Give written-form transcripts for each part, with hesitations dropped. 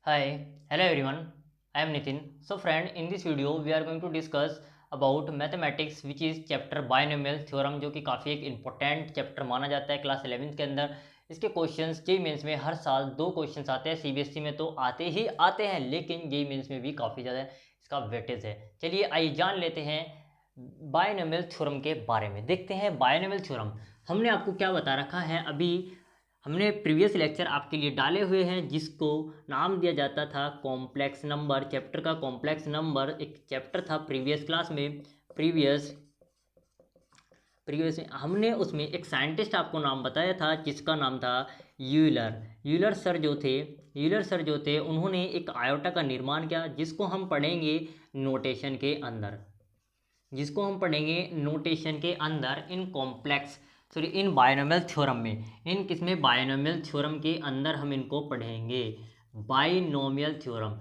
Hi, hello everyone. I am Nitin. So friend, in this video we are going to discuss about mathematics which is chapter binomial theorem जो कि काफ़ी एक important chapter माना जाता है class 11th के अंदर। इसके क्वेश्चंस जेई मेंस में हर साल 2 क्वेश्चंस आते हैं। सीबीएसई में तो आते ही आते हैं, लेकिन जेई मेंस में भी काफ़ी ज़्यादा इसका वेटेज है। चलिए आइए जान लेते हैं बायनोमियल थ्योरम के बारे में। देखते हैं बायनोमियल थ्योरम हमने आपको क्या बता रखा है। अभी हमने प्रीवियस लेक्चर आपके लिए डाले हुए हैं जिसको नाम दिया जाता था कॉम्प्लेक्स नंबर। चैप्टर का कॉम्प्लेक्स नंबर एक चैप्टर था प्रीवियस क्लास में। प्रीवियस प्रीवियस में हमने उसमें एक साइंटिस्ट आपको नाम बताया था जिसका नाम था यूलर। यूलर सर जो थे उन्होंने एक आयोटा का निर्माण किया जिसको हम पढ़ेंगे नोटेशन के अंदर, in complex sorry in binomial theorem में। इन किसमें? बायनोमियल थ्योरम के अंदर हम इनको पढ़ेंगे, बायनोमियल थ्योरम।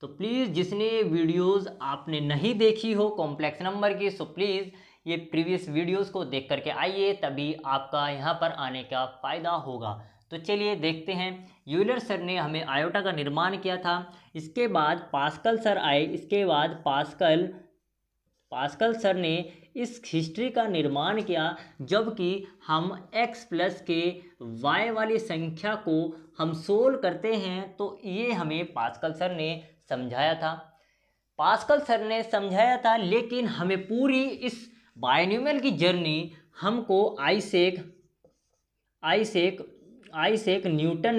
तो प्लीज़ जिसने ये वीडियोस आपने नहीं देखी हो कॉम्प्लेक्स नंबर की, सो प्लीज़ ये प्रीवियस वीडियोस को देख करके आइए, तभी आपका यहाँ पर आने का फ़ायदा होगा। तो चलिए देखते हैं। यूलर सर ने हमें आयोटा का निर्माण किया था। इसके बाद पास्कल सर आए। इसके बाद पास्कल सर ने इस हिस्ट्री का निर्माण किया जबकि हम x प्लस के y वाली संख्या को हम सोल्व करते हैं, तो ये हमें पास्कल सर ने समझाया था। लेकिन हमें पूरी इस बायनोमियल की जर्नी हमको आइसेक न्यूटन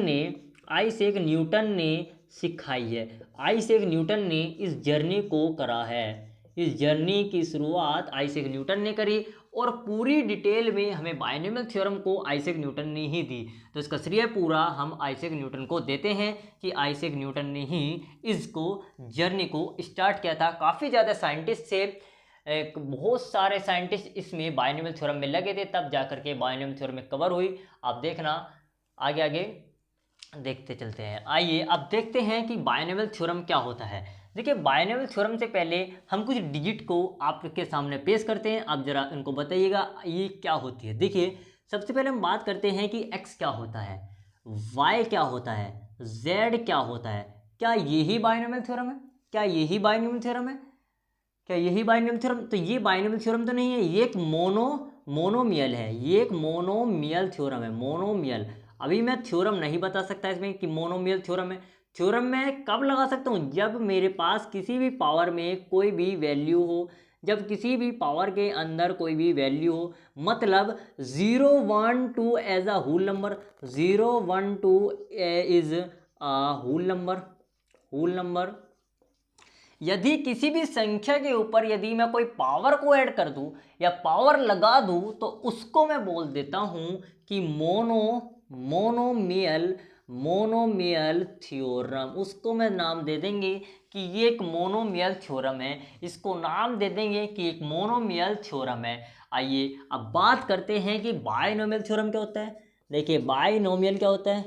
ने सिखाई है। आइसेक न्यूटन ने इस जर्नी को करा है। इस जर्नी की शुरुआत आइसेक न्यूटन ने करी और पूरी डिटेल में हमें बायनोमियल थ्योरम को आइसेक न्यूटन ने ही दी। तो इसका श्रेय पूरा हम आइसेक न्यूटन को देते हैं कि आइसेक न्यूटन ने ही इसको जर्नी को स्टार्ट किया था। काफ़ी ज़्यादा साइंटिस्ट थे, बहुत सारे साइंटिस्ट इसमें बायनोमियल थ्योरम में लगे थे, तब जाकर के बायनोमियल थ्योरम में कवर हुई। आप देखना आगे आगे देखते चलते हैं। आइए अब देखते हैं कि बायनोमियल थ्योरम क्या होता है। देखिए बायनोमियल थ्योरम से पहले हम कुछ डिजिट को आपके सामने पेश करते हैं। आप जरा इनको बताइएगा ये क्या होती है। देखिए सबसे पहले हम बात करते हैं कि x क्या होता है, y क्या होता है, z क्या होता है। क्या यही बायनोमियल थ्योरम है? क्या यही बायनोमियल थ्योरम तो ये बायनोमियल थ्योरम तो नहीं है, ये एक मोनोमियल है। ये एक मोनोमियल थ्योरम है, मोनोमियल। अभी मैं थ्योरम नहीं बता सकता इसमें कि मोनोमियल थ्योरम है। थ्योरम मैं कब लगा सकता हूँ? जब मेरे पास किसी भी पावर में कोई भी वैल्यू हो, जब किसी भी पावर के अंदर कोई भी वैल्यू हो, मतलब 0 1 2 as a whole number, 0 1 2 is a whole number. यदि किसी भी संख्या के ऊपर यदि मैं कोई पावर को ऐड कर दूं या पावर लगा दूं, तो उसको मैं बोल देता हूं कि मोनोमियल थ्योरम। उसको मैं नाम दे देंगे कि ये एक मोनोमियल थ्योरम है। इसको नाम दे देंगे कि एक मोनोमियल थ्योरम है। आइए अब बात करते हैं कि बायनोमियल थ्योरम क्या होता है। देखिए बायनोमियल क्या होता है।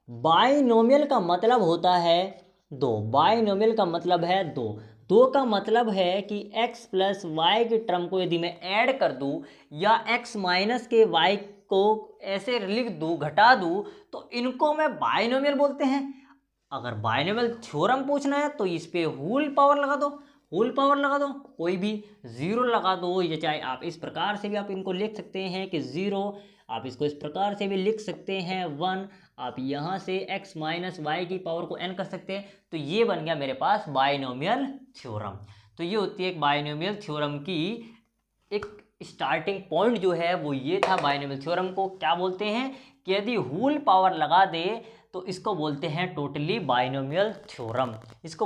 बायनोमियल का मतलब होता है दो। बायनोमियल का मतलब है दो। दो का मतलब है कि x प्लस वाई के टर्म को यदि मैं ऐड कर दूं या x माइनस के y को ऐसे लिख दूं, घटा दूं, तो इनको मैं बायनोमियल बोलते हैं। अगर बायनोमियल थ्योरम पूछना है तो इस पे होल पावर लगा दो, कोई भी ज़ीरो लगा दो, या चाहे आप इस प्रकार से भी आप इनको लिख सकते हैं कि ज़ीरो। आप इसको इस प्रकार से भी लिख सकते हैं 1। आप यहाँ से x माइनस वाई की पावर को n कर सकते हैं। तो ये बन गया मेरे पास बायनोमियल थ्योरम। तो ये होती है एक बायनोमियल थ्योरम की एक स्टार्टिंग पॉइंट जो है वो ये था। बायनोमियल थ्योरम को क्या बोलते हैं कि यदि होल पावर लगा दे तो इसको बोलते हैं टोटली बायनोमियल थ्योरम। इसको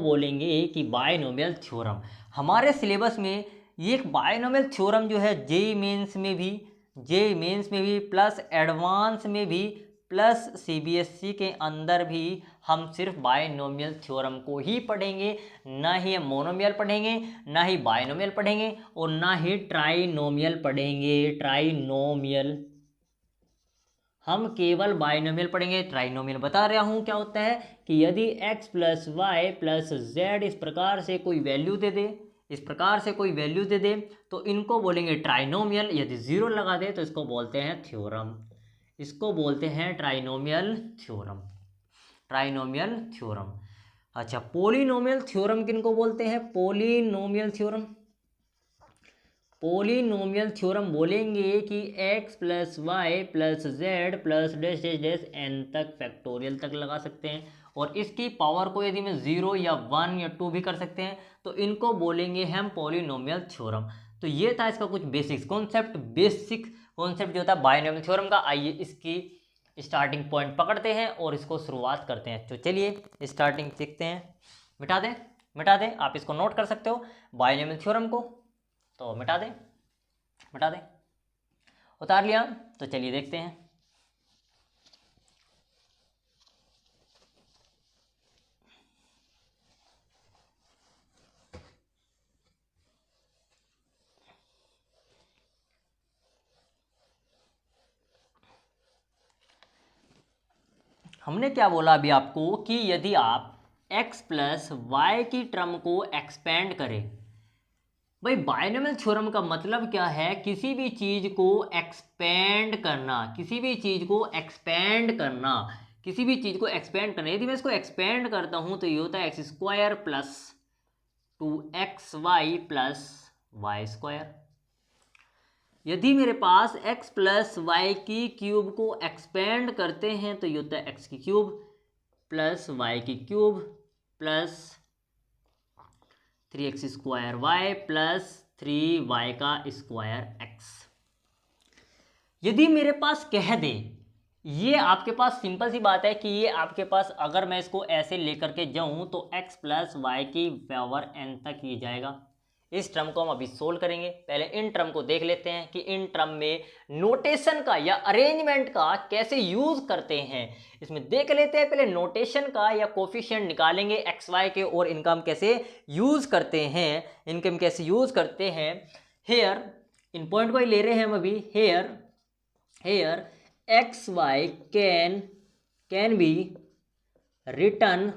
बोलेंगे कि बायनोमियल थ्योरम। हमारे सिलेबस में ये एक बायनोमियल थ्योरम जो है जेईई मेंस में भी प्लस एडवांस में भी प्लस सीबीएसई के अंदर भी हम सिर्फ बायनोमियल थ्योरम को ही पढ़ेंगे। ना ही हम मोनोमियल पढ़ेंगे, ना ही बायनोमियल पढ़ेंगे, और ना ही ट्राइनोमियल पढ़ेंगे। हम केवल बायनोमियल पढ़ेंगे। ट्राइनोमियल बता रहा हूँ क्या होता है कि यदि x plus y plus z इस प्रकार से कोई वैल्यू दे दे, इस प्रकार से कोई वैल्यू दे दे तो इनको बोलेंगे ट्राइनोमियल। यदि 0 लगा दे तो इसको बोलते हैं थ्योरम, इसको बोलते हैं ट्राइनोमियल थ्योरम, ट्राइनोमियल थ्योरम। अच्छा, पोलिनोमियल थ्योरम किनको बोलते हैं? पोलिनोमियल थ्योरम, पोलिनोमियल थ्योरम बोलेंगे कि x plus y plus z plus dash dash dash n तक फैक्टोरियल तक लगा सकते हैं, और इसकी पावर को यदि मैं 0 या 1 या 2 भी कर सकते हैं तो इनको बोलेंगे हम पोलिनोमियल थ्योरम। तो ये था इसका कुछ बेसिक्स कॉन्सेप्ट, बेसिक कॉन्सेप्ट जो था बाइनोमियल थ्योरम का। आइए इसकी स्टार्टिंग पॉइंट पकड़ते हैं और इसको शुरुआत करते हैं। तो चलिए स्टार्टिंग देखते हैं। मिटा दें, मिटा दें, आप इसको नोट कर सकते हो बाइनोमियल थ्योरम को, तो मिटा दें, मिटा दें, उतार लिया। तो चलिए देखते हैं। हमने क्या बोला अभी आपको कि यदि आप x प्लस वाई की टर्म को एक्सपेंड करें, भाई बाइनोमियल थ्योरम का मतलब क्या है? किसी भी चीज को एक्सपेंड करना, किसी भी चीज को एक्सपेंड करना, किसी भी चीज को एक्सपेंड करना। यदि मैं इसको एक्सपेंड करता हूं तो ये होता है x square plus 2xy plus y square. यदि मेरे पास x प्लस वाई की क्यूब को एक्सपेंड करते हैं तो ये होता है एक्स की क्यूब प्लस वाई की cube plus 3x square y plus 3y का स्क्वायर x। यदि मेरे पास कह दे, ये आपके पास सिंपल सी बात है कि ये आपके पास अगर मैं इसको ऐसे लेकर के जाऊं तो x प्लस वाई की पावर n तक ये जाएगा। इस टर्म को हम अभी सोल्व करेंगे। पहले इन टर्म को देख लेते हैं कि इन टर्म में नोटेशन का या अरेंजमेंट का कैसे यूज करते हैं, इसमें देख लेते हैं। पहले नोटेशन का या कोफिशिएंट निकालेंगे एक्स वाई के, और इनका हम कैसे यूज करते हैं, इनके हम कैसे यूज करते हैं। हेयर, इन पॉइंट को ही ले रहे हैं हम अभी। Here x y can be written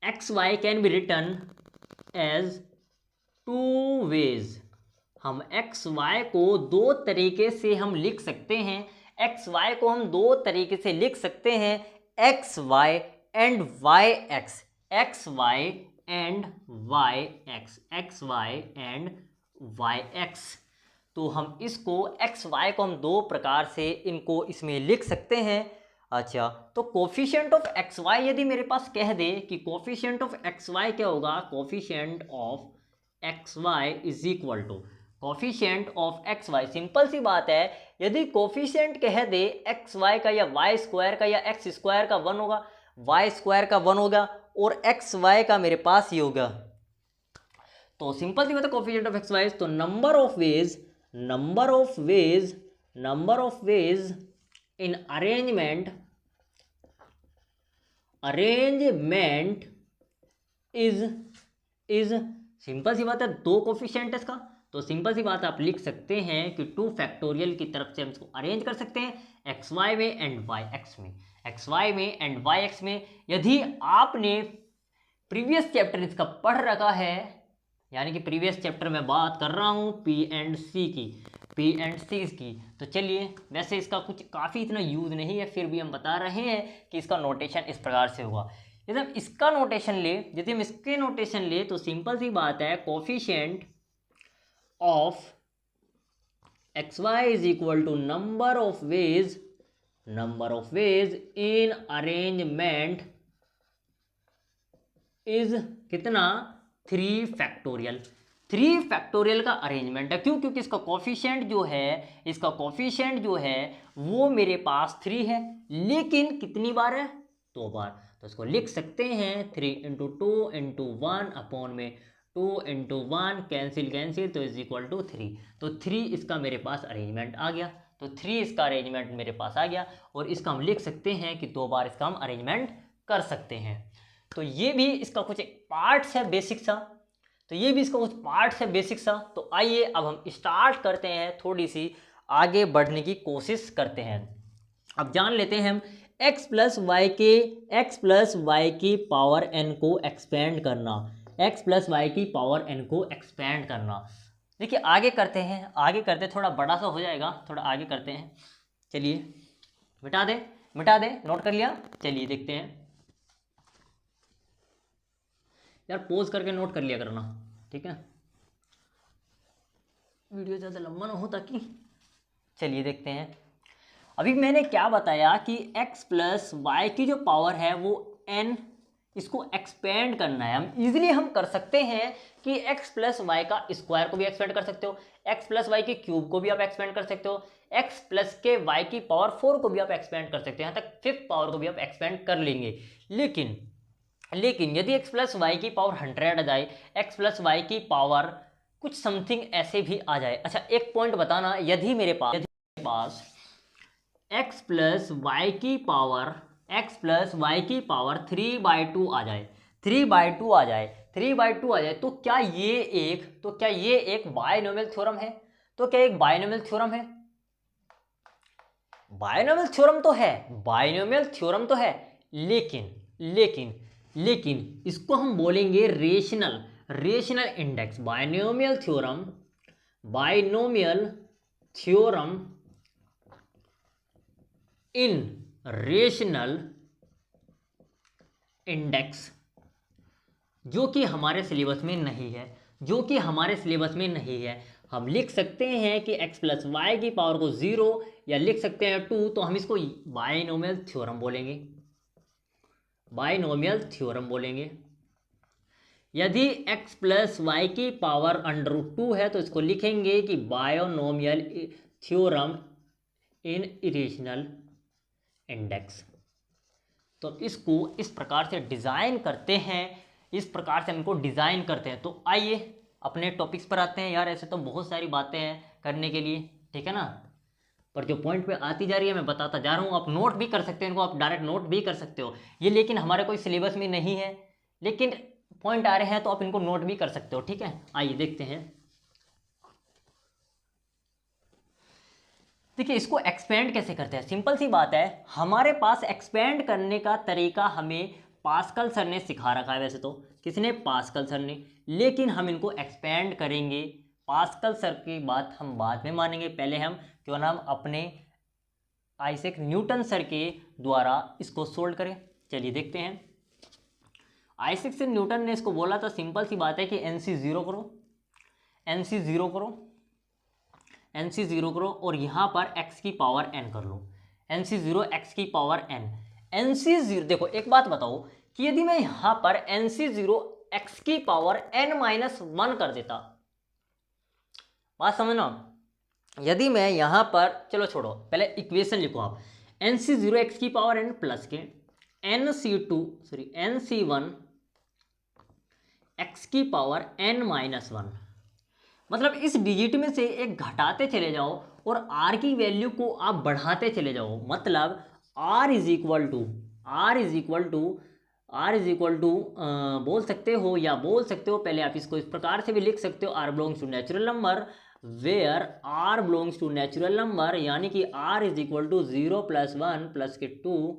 x y can be written as 2 ways. हम एक्स वाई को दो तरीके से हम लिख सकते हैं। एक्स वाई को हम दो तरीके से लिख सकते हैं, x y and y x, x y and y x, x y and y x. तो हम इसको एक्स वाई को हम दो प्रकार से इनको इसमें लिख सकते हैं। अच्छा, तो कोफिशिएंट ऑफ एक्स वाई यदि मेरे पास कह दे कि कोफिशिएंट ऑफ एक्स वाई क्या होगा, coefficient of x Y is equal to coefficient of x Y. Simple सी बात है, यदि कोफिशिएंट कह दे एक्स वाई का या वाई स्क्वायर का या एक्स स्क्वायर का 1 होगा, वाई स्क्वायर का 1 होगा, और एक्स वाई का मेरे पास ये होगा। तो सिंपल सी बात है कोफिशिएंट ऑफ एक्स वाई, तो number of ways in arrangement is simple सी बात है, दो कोफिशिएंट है इसका। तो सिंपल सी बात आप लिख सकते हैं कि 2 फैक्टोरियल की तरफ से हम इसको अरेंज कर सकते हैं एक्स वाई में एंड वाई एक्स में, एक्स वाई में एंड वाई एक्स में। यदि आपने प्रीवियस चैप्टर इसका पढ़ रखा है, यानी कि प्रीवियस चैप्टर में बात कर रहा हूँ पी एंड सी की, तो चलिए, वैसे इसका कुछ काफ़ी इतना यूज नहीं है, फिर भी हम बता रहे हैं कि इसका नोटेशन इस प्रकार से होगा। यदि हम इसका नोटेशन ले, यदि हम इसके नोटेशन ले तो सिंपल सी बात है, coefficient of x Y is equal to number of ways in arrangement is कितना, 3 फैक्टोरियल। 3 फैक्टोरियल का अरेंजमेंट है। क्यों? क्योंकि इसका कोफिशिएंट जो है वो मेरे पास 3 है, लेकिन कितनी बार है, 2 बार। तो इसको लिख सकते हैं 3 × 2 × 1 अपॉन में 2 × 1 कैंसिल तो इज इक्वल टू 3। तो 3 इसका मेरे पास अरेंजमेंट आ गया, तो 3 इसका अरेंजमेंट मेरे पास आ गया, और इसका हम लिख सकते हैं कि 2 बार इसका हम अरेंजमेंट कर सकते हैं। तो ये भी इसका कुछ पार्ट्स है बेसिक सा, तो आइए अब हम स्टार्ट करते हैं, थोड़ी सी आगे बढ़ने की कोशिश करते हैं। अब जान लेते हैं हम x प्लस वाई की पावर n को एक्सपेंड करना। एक्स प्लस वाई की पावर n को एक्सपेंड करना। देखिए आगे करते हैं, थोड़ा बड़ा सा हो जाएगा, थोड़ा आगे करते हैं। चलिए मिटा दे, नोट कर लिया। चलिए देखते हैं यार, पोज करके नोट कर लिया करना, ठीक है, वीडियो ज़्यादा लंबा ना हो ताकि। चलिए देखते हैं, अभी मैंने क्या बताया कि x प्लस वाई की जो पावर है वो n, इसको एक्सपेंड करना है। हम इजीली हम कर सकते हैं कि x प्लस वाई का स्क्वायर को भी एक्सपेंड कर सकते हो, x प्लस वाई के क्यूब को भी आप एक्सपेंड कर सकते हो, x प्लस के वाई की पावर 4 को भी आप एक्सपेंड कर सकते हो, यहाँ तक 5th पावर को भी आप एक्सपेंड कर लेंगे। लेकिन यदि x प्लस वाई की पावर 100 आ जाए, x प्लस वाई की पावर कुछ समथिंग ऐसे भी आ जाए। अच्छा एक पॉइंट बताना, यदि मेरे पास x प्लस वाई की पावर 3/2 आ जाए, 3/2 आ जाए, 3/2 आ जाए, तो क्या ये एक बायनोमियल थ्योरम है? तो क्या एक बायनोमियल थ्योरम है? बायनोमियल थ्योरम तो है, लेकिन इसको हम बोलेंगे rational index. Binomial theorem in rational index, जो कि हमारे सिलेबस में नहीं है, हम लिख सकते हैं कि x प्लस वाई की पावर को 0 या लिख सकते हैं 2, तो हम इसको बायनोमियल थ्योरम बोलेंगे। यदि x प्लस वाई की पावर √2 है तो इसको लिखेंगे कि binomial theorem in irrational index. तो इसको इस प्रकार से डिज़ाइन करते हैं, तो आइए अपने टॉपिक्स पर आते हैं। यार ऐसे तो बहुत सारी बातें हैं करने के लिए, ठीक है ना, पर जो पॉइंट पे आती जा रही है मैं बताता जा रहा हूँ। आप नोट भी कर सकते हैं इनको, आप डायरेक्ट नोट भी कर सकते हो ये, लेकिन हमारे कोई सिलेबस में नहीं है, लेकिन पॉइंट आ रहे हैं तो आप इनको नोट भी कर सकते हो, ठीक है। आइए देखते हैं। देखिए इसको एक्सपेंड कैसे करते हैं, सिंपल सी बात है, हमारे पास एक्सपेंड करने का तरीका हमें पास्कल सर ने सिखा रखा है। वैसे तो किसने? पास्कल सर ने, लेकिन हम इनको एक्सपेंड करेंगे। पास्कल सर की बात हम बाद में मानेंगे, पहले हम क्यों ना हम अपने आइजैक न्यूटन सर के द्वारा इसको सोल्व करें। चलिए देखते हैं। आइजैक न्यूटन ने इसको बोला था, सिंपल सी बात है कि NC 0 करो और यहाँ पर x की पावर n कर लो। NC 0 x की पावर n, NC 0, देखो एक बात बताओ कि यदि मैं यहाँ पर NC 0 x की पावर n-1 कर देता, बात समझना, यदि मैं यहाँ पर, चलो छोड़ो पहले इक्वेशन लिखो आप, NC 0 x की पावर n प्लस के NC1 x की पावर n-1, मतलब इस डिजिट में से एक घटाते चले जाओ और r की वैल्यू को आप बढ़ाते चले जाओ। मतलब r इज इक्वल टू बोल सकते हो पहले आप इसको इस प्रकार से भी लिख सकते हो, r belongs to natural number where r belongs to natural number, यानी कि r इज इक्वल टू 0 + 1 + के 2।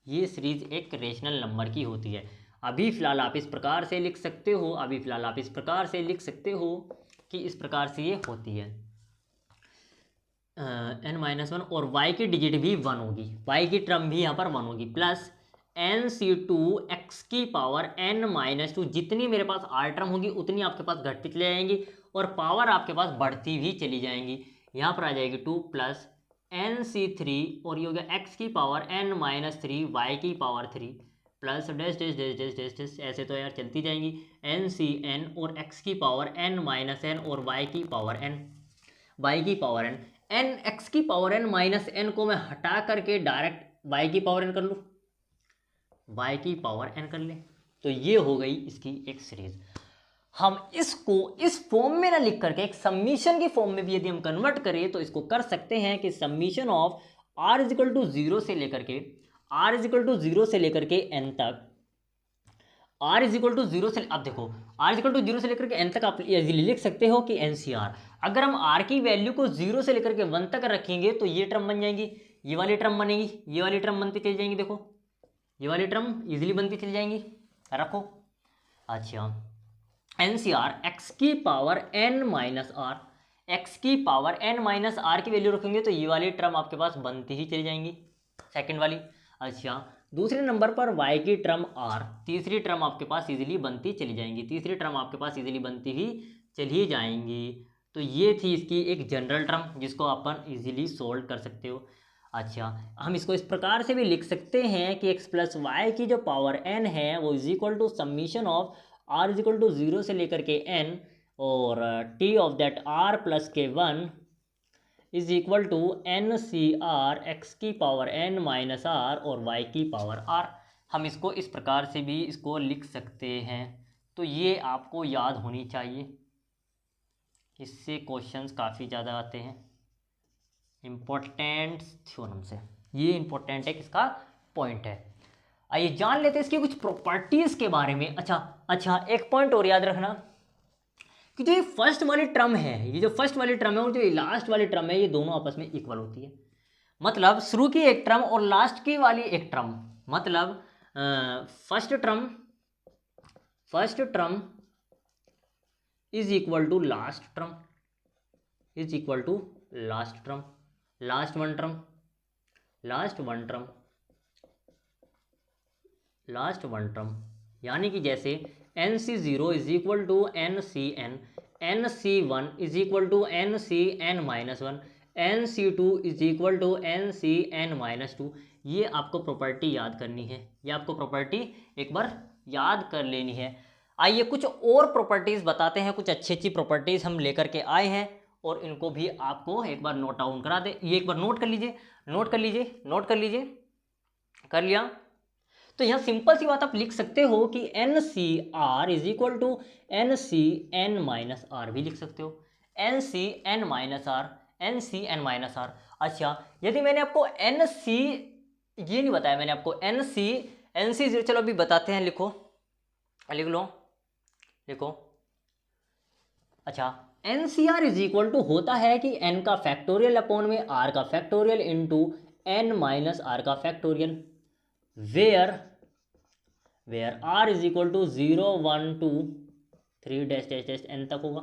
ये सीरीज एक रेशनल नंबर की होती है। अभी फिलहाल आप इस प्रकार से लिख सकते हो, कि इस प्रकार से ये होती है n-1, और y की डिजिट भी 1 होगी, y की टर्म भी यहाँ पर 1 होगी, प्लस NC2 x की पावर n-2, जितनी मेरे पास r टर्म होगी उतनी आपके पास घटती चली जाएंगी और पावर आपके पास बढ़ती भी चली जाएंगी। यहाँ पर आ जाएगी 2 प्लस NC3 और ये हो गया x की पावर n-3 y की power 3 plus dash dash dash dash dash dash, ऐसे तो यार चलती जाएंगी, NCn और x की पावर n-n और y की पावर n, x की पावर n-n को मैं हटा करके डायरेक्ट y की पावर n कर लूँ, y की पावर n कर ले, तो ये हो गई इसकी एक सीरीज। हम इसको इस फॉर्म में ना लिख करके एक समीशन की फॉर्म में भी यदि हम कन्वर्ट करें तो इसको कर सकते हैं कि summation of r is equal to 0 से लेकर के n तक, r इज इक्वल टू 0 से, अब देखो r इज इक्वल टू 0 से लेकर के n तक आप इजीली लिख सकते हो कि NCR। अगर हम r की वैल्यू को 0 से लेकर के 1 तक रखेंगे तो ये टर्म बन जाएंगी, ये वाली टर्म बनेगी, ये वाली टर्म बनती चली जाएंगी, देखो ये वाली टर्म इजीली बनती चली जाएंगी, रखो। अच्छा, एन सी आर एक्स की power n minus r, x की पावर एन माइनस आर की वैल्यू रखेंगे तो ये वाली टर्म आपके पास बनती ही चली जाएंगी, सेकंड वाली। अच्छा, दूसरे नंबर पर y की टर्म r, तीसरी टर्म आपके पास इजीली बनती चली जाएंगी, तीसरी टर्म आपके पास इजीली बनती ही चली जाएंगी। तो ये थी इसकी एक जनरल टर्म जिसको अपन इजीली सोल्व कर सकते हो। अच्छा, हम इसको इस प्रकार से भी लिख सकते हैं कि x प्लस वाई की जो पावर n है वो is equal to summation of r is equal to 0 से लेकर के n और t of that r plus के 1 is equal to n C r x की पावर एन माइनस आर और वाई की पावर आर। हम इसको इस प्रकार से भी इसको लिख सकते हैं। तो ये आपको याद होनी चाहिए, इससे क्वेश्चंस काफ़ी ज़्यादा आते हैं इम्पोर्टेंट थ्योरम से। ये इम्पोर्टेंट है, किसका पॉइंट है। आइए जान लेते हैं इसकी कुछ प्रॉपर्टीज़ के बारे में। अच्छा, एक पॉइंट और याद रखना कि जो ये फर्स्ट वाली टर्म है, ये जो फर्स्ट वाली टर्म है और जो ये लास्ट वाली टर्म है, ये दोनों आपस में इक्वल होती है। मतलब शुरू की एक टर्म और लास्ट की वाली एक टर्म, मतलब first term is equal to last term, is equal to last term, last one term, last one term, last one term. यानी कि जैसे n C zero is equal to n C n, n C one is equal to n C n minus one, n C two is equal to n C n minus two. ये आपको property याद करनी है, ये आपको property एक बार याद कर लेनी है। आइए कुछ और प्रॉपर्टीज़ बताते हैं, कुछ अच्छी अच्छी प्रॉपर्टीज़ हम लेकर के आए हैं और इनको भी आपको एक बार नोट डाउन करा दे। ये एक बार नोट कर लीजिए, नोट कर लीजिए, नोट कर लीजिए। कर लिया? तो यहाँ सिंपल सी बात आप लिख सकते हो कि n C are is equal to n C n minus r भी लिख सकते हो, n C n minus r, n C n minus r. अच्छा, यदि मैंने आपको एन सी, ये नहीं बताया मैंने आपको एन सी जीरो, चलो अभी बताते हैं, लिखो, लिख लो, लिखो। अच्छा, N C are is equal to होता है कि एन का फैक्टोरियल अपॉन में आर का factorial into N minus R का factorial, where R is equal to 0 1 2 3 dash dash dash N तक होगा।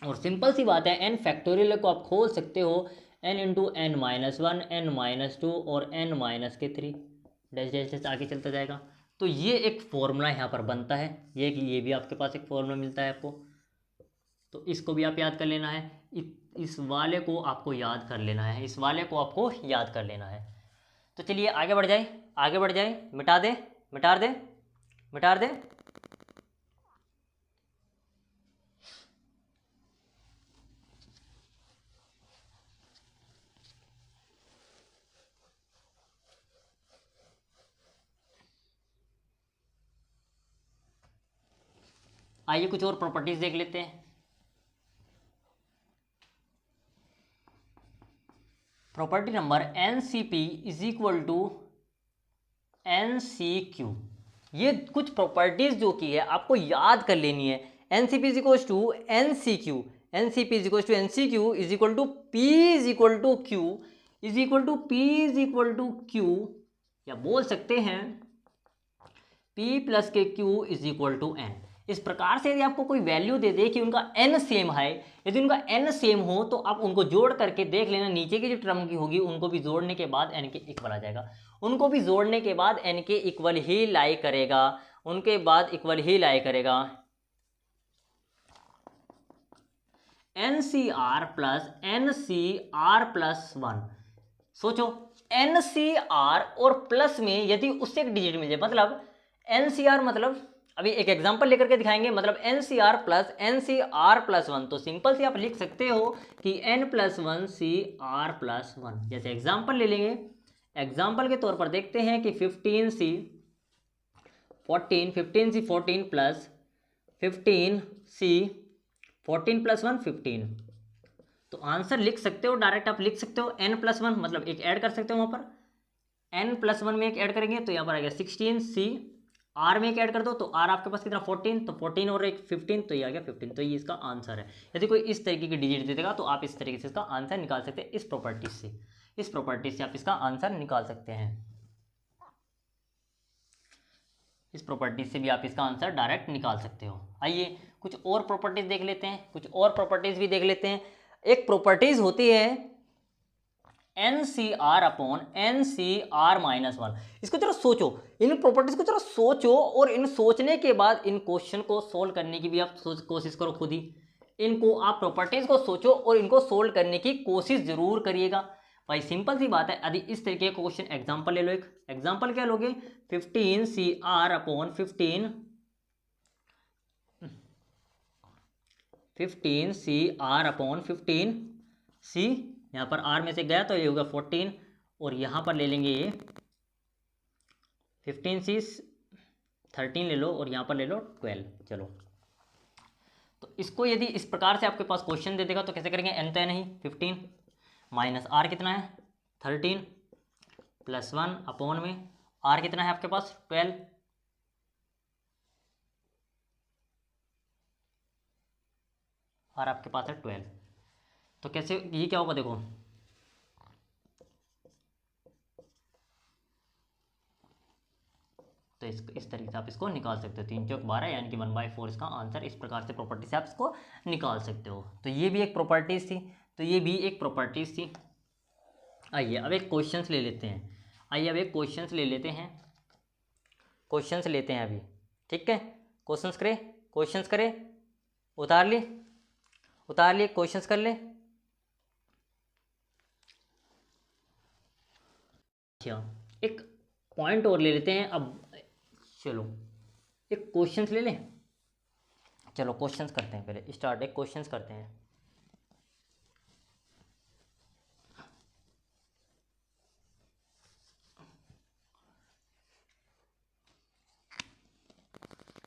और सिंपल सी बात है, एन फैक्टोरियल को आप खोल सकते हो n into N minus one, n minus two और एन माइनस के 3 डैश डैश डैश आगे चलता जाएगा। तो ये एक फॉर्मूला यहाँ पर बनता है, ये भी आपके पास एक फॉर्मूला मिलता है आपको, तो इसको भी आप याद कर लेना है। इस वाले को आपको याद कर लेना है, इस वाले को आपको याद कर लेना है। तो चलिए आगे बढ़ जाए, आगे बढ़ जाए, मिटा दे, मिटा दे, मिटा दे। आइए कुछ और प्रॉपर्टीज देख लेते हैं। Property number n C p is equal to n C q. ये कुछ प्रॉपर्टीज जो की है आपको याद कर लेनी है। N C p is equal to n C q, n C p is equal to n C q is equal to p is equal to q, is equal to p is equal to q, या बोल सकते हैं P plus के Q is equal to n. इस प्रकार से यदि आपको कोई वैल्यू दे दे कि उनका n सेम है, यदि उनका n सेम हो तो आप उनको जोड़ करके देख लेना, नीचे की जो टर्म की होगी उनको भी जोड़ने के बाद n के इक्वल आ जाएगा, उनको भी जोड़ने के बाद n के इक्वल ही लाई करेगा, उनके बाद इक्वल ही लाई करेगा। NCR plus NCR plus one. सोचो NCR और प्लस में यदि उससे एक डिजिट मिल जाए, मतलब NCR, मतलब अभी एक एग्जांपल लेकर के दिखाएंगे, मतलब NCR प्लस वन, तो सिंपल से आप लिख सकते हो कि n plus one CR plus one. जैसे एग्जांपल ले लेंगे, एग्जांपल के तौर पर देखते हैं कि 15C 14 plus 15C 14 plus one 15। तो आंसर लिख सकते हो, डायरेक्ट आप लिख सकते हो n प्लस वन, मतलब एक ऐड कर सकते हो, वहाँ पर n प्लस वन में एक ऐड करेंगे तो यहाँ पर आएगा 16C, R में एक ऐड कर दो तो R आपके पास कितना 14, तो 14 और एक 15, तो ये आ गया 15। तो ये इसका आंसर है। यदि कोई इस तरीके की डिजिट दे देगा तो आप इस तरीके से इसका आंसर निकाल सकते हैं, इस प्रॉपर्टी से, इस प्रॉपर्टी से आप इसका आंसर निकाल सकते हैं। इस प्रॉपर्टीज से भी आप इसका आंसर डायरेक्ट निकाल सकते हो। आइए कुछ और प्रॉपर्टीज देख लेते हैं, कुछ और प्रॉपर्टीज भी देख लेते हैं। एक प्रॉपर्टीज होती है NCR अपॉन NCR माइनस 1। इसको जरा सोचो, इन प्रॉपर्टीज को जरा सोचो, और इन सोचने के बाद इन क्वेश्चन को सोल्व करने की भी आप कोशिश करो खुद ही। इनको आप प्रॉपर्टीज को सोचो और इनको सोल्व करने की कोशिश जरूर करिएगा। भाई सिंपल सी बात है। यदि इस तरीके का क्वेश्चन एग्जांपल ले लो, एक एग्जांपल क्या लोगे, 15CR upon 15CR upon 15C, यहाँ पर R में से गया तो ये होगा 14, और यहाँ पर ले लेंगे ये 15C 13 ले लो, और यहाँ पर ले लो 12। चलो तो इसको यदि इस प्रकार से आपके पास क्वेश्चन दे देगा तो कैसे करेंगे, n तो है नहीं 15 माइनस R कितना है 13 प्लस 1 अपॉन में R कितना है आपके पास 12, R आपके पास है 12। तो कैसे ये क्या होगा देखो, तो इस तरीके से आप इसको निकाल सकते हो, 3 चौक 12 यानी कि 1/4 इसका आंसर। इस प्रकार से प्रॉपर्टी से आप इसको निकाल सकते हो। तो ये भी एक प्रॉपर्टीज थी, तो ये भी एक प्रॉपर्टीज थी। आइए अब एक क्वेश्चंस ले लेते हैं, आइए अब एक क्वेश्चंस ले लेते हैं, क्वेश्चंस लेते हैं अभी, ठीक है। क्वेश्चंस करें, उतार लिए क्वेश्चंस कर ले। अच्छा एक पॉइंट और ले लेते हैं अब, चलो एक क्वेश्चंस ले लें। चलो क्वेश्चंस करते हैं, पहले स्टार्ट एक क्वेश्चंस करते हैं।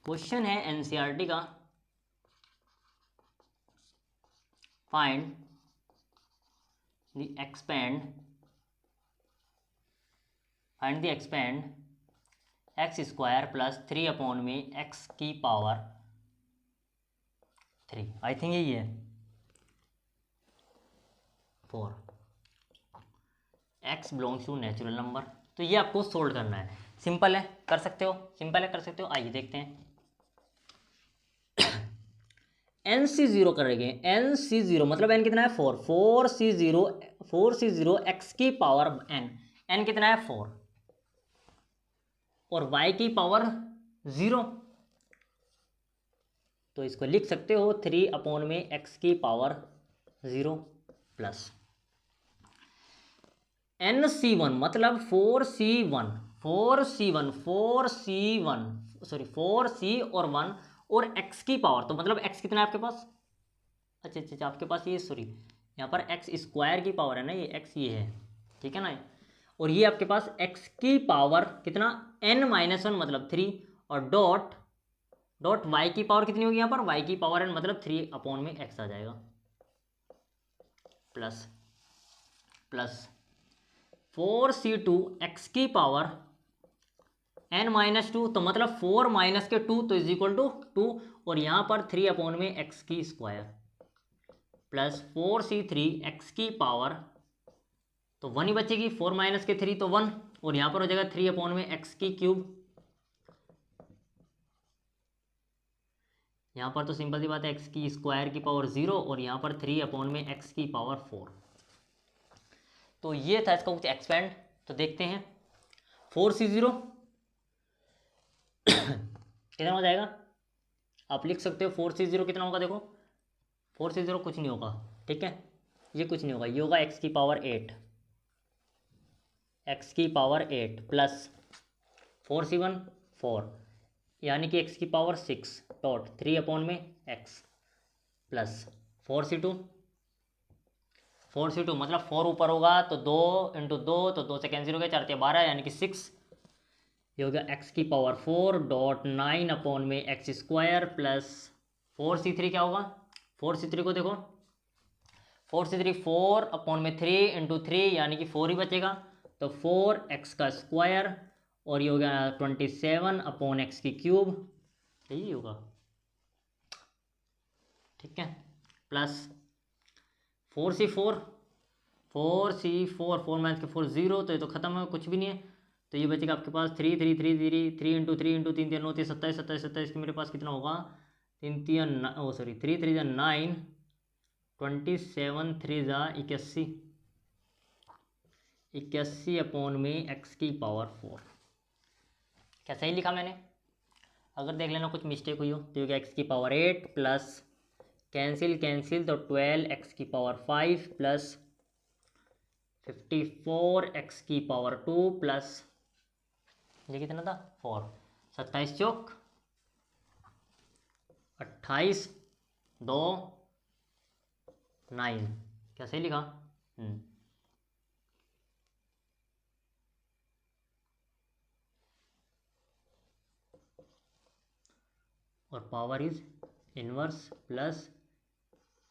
क्वेश्चन है एनसीईआरटी का, find the expand x square plus 3 upon में एक्स की पावर 3। आई थिंक यही है 4, x belongs to natural number. तो ये आपको सोल्व करना है, सिंपल है, कर सकते हो, सिंपल है, कर सकते हो। आइए देखते हैं। NC0 करेंगे, NC0 मतलब n कितना है 4, 4C0 x की पावर n कितना है 4, और y की पावर 0, तो इसको लिख सकते हो 3 अपॉन में x की पावर 0 प्लस NC1 मतलब 4C और 1 और x की पावर, तो मतलब x कितना है आपके पास, अच्छा आपके पास ये यहाँ पर x स्क्वायर की पावर है ना, ये x ये है, ठीक है ना। और ये आपके पास x की पावर कितना n-1 मतलब 3, और डॉट y की पावर कितनी होगी यहाँ पर, y की पावर n मतलब 3 अपॉन में x आ जाएगा, प्लस 4C2 x की पावर n-2, तो मतलब 4 माइनस के 2 तो इज इक्वल टू 2, और यहाँ पर 3 अपॉन में x की स्क्वायर प्लस 4C3 x की पावर, तो 1 ही बचेगी, 4 माइनस के 3 तो 1, और यहाँ पर हो जाएगा 3 अपॉन में x की क्यूब। यहाँ पर तो सिंपल सी बात है, x की स्क्वायर की पावर 0 और यहाँ पर 3 अपॉन में x की पावर 4। तो ये था इसका कुछ एक्सपेंड। तो देखते हैं 4C0 कितना हो जाएगा, आप लिख सकते हो 4C0 कितना होगा, देखो 4C0 कुछ नहीं होगा, ठीक है, ये कुछ नहीं होगा, ये होगा x की पावर 8 प्लस 4C1 4 यानी कि x की पावर 6 डॉट 3 अपॉन में x प्लस 4C2 मतलब 4 ऊपर होगा तो 2 इंटू 2, तो 2 से कैंसिल हो गया, 4 12 यानी कि 6, ये हो गया x की पावर 4 डॉट 9 अपॉन में एक्स स्क्वायर प्लस 4C3 क्या होगा, 4C3 को देखो, 4C3 4 अपॉन में 3 इंटू 3 यानी कि 4 ही बचेगा, तो 4x का स्क्वायर, और ये हो गया 27 अपॉन एक्स की क्यूब, यही होगा, ठीक है, प्लस 4C4 4 माइनस के 4 0, तो ये तो खत्म है, कुछ भी नहीं है, तो ये बचेगा आपके पास 3 3 3 3 3 इंटू 3 इंटू 3 3 होती है 27 27 27 के मेरे पास कितना होगा 3 3 ओ सॉरी 3 3 9 27 3 81 81 अपॉन में x की पावर 4। क्या सही लिखा मैंने? अगर देख लेना कुछ मिस्टेक हुई हो तो ये x की पावर 8 प्लस कैंसिल कैंसिल तो 12 x की पावर 5 प्लस 54 x की पावर 2 प्लस ये कितना था 4, 27 चौक 28 2 9। क्या सही लिखा? और power is inverse plus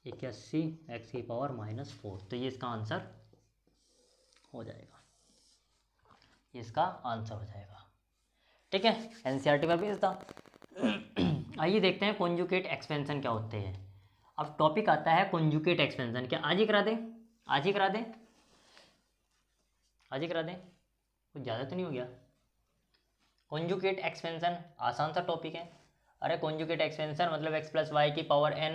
81 x की पावर -4। तो ये इसका आंसर हो जाएगा, ये इसका आंसर हो जाएगा। ठीक है, एनसीईआरटी पर भी था। आइए देखते हैं कॉन्जुगेट एक्सपेंशन क्या होते हैं। अब टॉपिक आता है कॉन्जुगेट एक्सपेंशन। क्या आज ही करा दें? आज ही करा दें? आज ही करा दें? कुछ ज़्यादा तो नहीं हो गया? कॉन्जुगेट एक्सपेंशन आसान सा टॉपिक है। अरे कॉन्जुगेट एक्सपेंशन मतलब x प्लस वाई की power n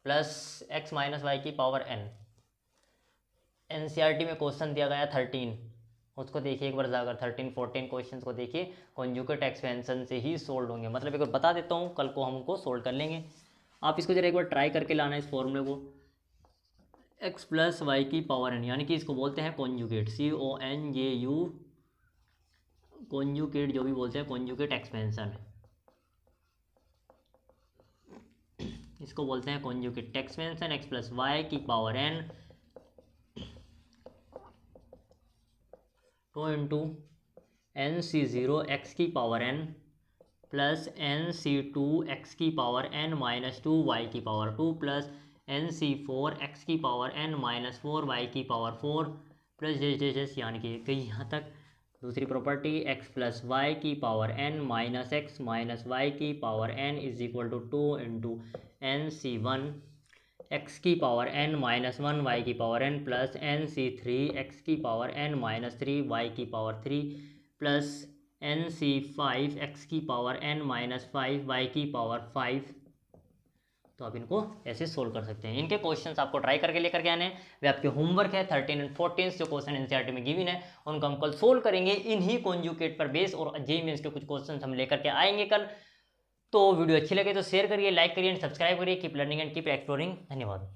plus x minus Y की पावर n। एनसीईआरटी में क्वेश्चन दिया गया 13, उसको देखिए एक बार जाकर 13 14 क्वेश्चन को देखिए, कॉन्जुगेट एक्सपेंशन से ही सोल्व होंगे। मतलब एक बार बता देता हूँ, कल को हम उनको सोल्व कर लेंगे। आप इसको जरा एक बार ट्राई करके लाना इस फॉर्मूले को, x प्लस वाई की पावर n, यानी कि इसको बोलते हैं कॉन्जुगेट, CONJU, कॉन्जुगेट जो भी बोलते हैं कॉन्जुगेट एक्सपेंशन, इसको बोलते हैं conjugate expansion. x plus Y की power n 2 into NC0 x की power n plus NC2 x की पावर n माइनस 2 y की पावर 2 प्लस NC4 x की पावर n माइनस 4 y की पावर 4 प्लस जैसे यानी कि यहाँ तक। दूसरी प्रॉपर्टी x प्लस वाई की power n minus x minus Y की power n is equal to 2 into NC1 x की पावर n माइनस 1 y की power n plus NC3 x की पावर n माइनस 3 y की power 3 plus NC5 x की power n minus 5 y की power 5। तो आप इनको ऐसे सोल्व कर सकते हैं। इनके क्वेश्चंस आपको ट्राई करके लेकर के आने हैं, वे आपके होमवर्क है 13 एंड 14 जो क्वेश्चन एनसीईआरटी में गिवन है उनको हम कल सोल्व करेंगे इन्हीं कॉन्जुगेट पर बेस, और जेईई मेंस के कुछ क्वेश्चन हम लेकर के आएंगे कल। तो वीडियो अच्छी लगे तो शेयर करिए, लाइक करिए, सब्सक्राइब करिए। Keep learning and keep exploring. धन्यवाद।